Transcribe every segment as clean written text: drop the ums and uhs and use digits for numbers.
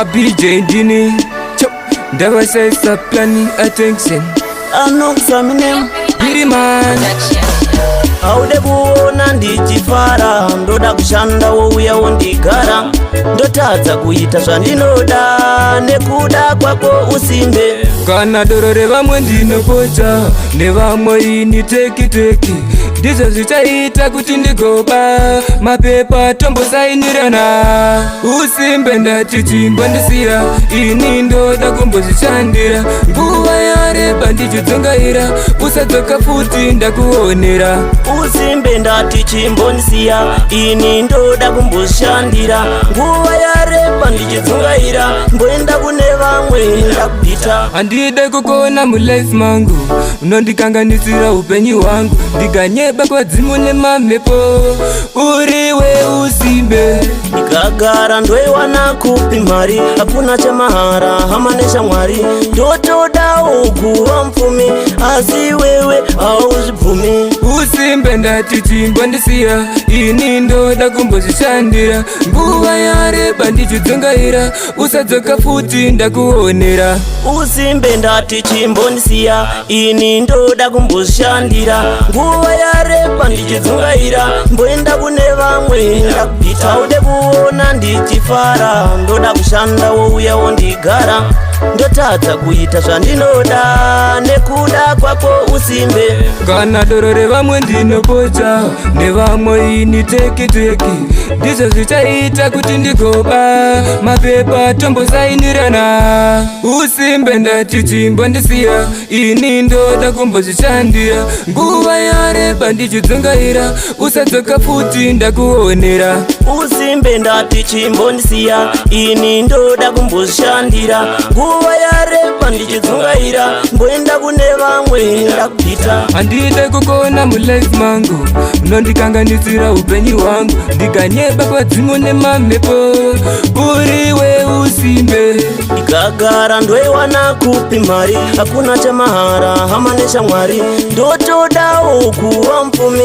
BJ Dini. Never say stop planning attention. I know some name. Biri man. Aude kuona ndichifara, ndoda kushanda wouya wondigara, ndotadza kuita zvandinoda, nekuda kwako usimbe. Kana doro revamwe ndinopota, nevamwe ini teki ndizvo zvichaita kuti ndigoba mapepa tombosainirana. Usimbe ndati chimbondisiya, ini ndoda kumbozvishandira, nguva yareba ndichidzongaira, usadzoka futi ndakuonera. Usimbe ndati chimbondisiya, ini ndoda kumbozvishandira, nguva yareba ndichidzongaira, mboenda kune vamwe ndakubvita. Handide kukona mulife mangu, unondikanganisira upenyu hwangu, ndikanyeba kwadzimu nemamhepo, uriwe usimbe. Ndikagara ndoiwana kupi mari, hakuna chamahara hama neshamwari, ndotodawo kuva mupfumi, asi wewe hauzvibvumi. Usimbe ndati chimbondisiya, ini ndoda kumbozvishandira, nguva yareba ndichidzongaira, usadzoka futi ndakuonera. Usimbe ndati chimbondisiya, ini ndoda kumbozvishandira, nguva yareba ndichidzongaira, mboenda kune vamwe ndakubvita. Aude kuona ndichifara, ndoda kushanda wouya wondigara, ndotadza kuita zvandinoda, nekuda kwako usimbe. Kana doro revamwe ndinopota, nevamwe ini teki ndizvo zvichaita kuti ndigoba mapepa tombosainirana. Usimbe ndati chimbondisiya, ini ndoda kumbozvishandira, nguva yareba ndichidzongaira, usadzoka futi ndakuonera. Usimbe ndati chimbondisiya, ini ndoda kumbozvishandira, nguva yareba ndichidzongaira, mboenda kune vamwe ndakubvita. Handide kukona mulife mangu, unondikanganisira upenyu hwangu, ndikanyeba kwadzimu nemamhepo, uriwe usimbe. Ndikagara ndoiwana kupi mari, hakuna chamahara hama neshamwari, ndotodawo kuva mupfumi,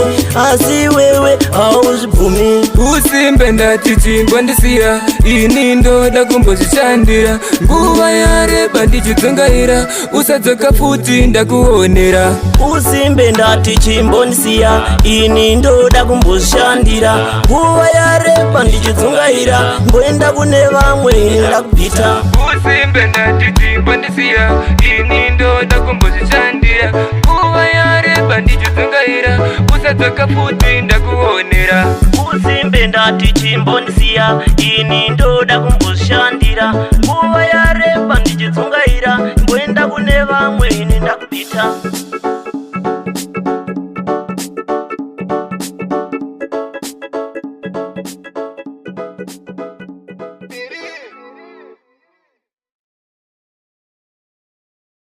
asi wewe hauzvibvumi. Usimbe ndati chimbondisiya, ini ndoda kumbozvishandira, nguva yareba ndichidzongaira, usadzoka futi ndakuonera. Usimbe ndati chimbondisiya, ini ndoda kumbozvishandira, nguva yareba ndichidzongaira, mboenda kune vamwe ndakubvita. Usimbe ndati chimbondisiya, ini ndoda kumbozvishandira, nguva yareba ndichidzongaira, usadzoka futi ndakuonera. Usimbe ndati chimbondisiya, ini ndoda kumbozvishandira, nguva yareba ndichidzongaira, mboenda kune vamwe ndakubvita.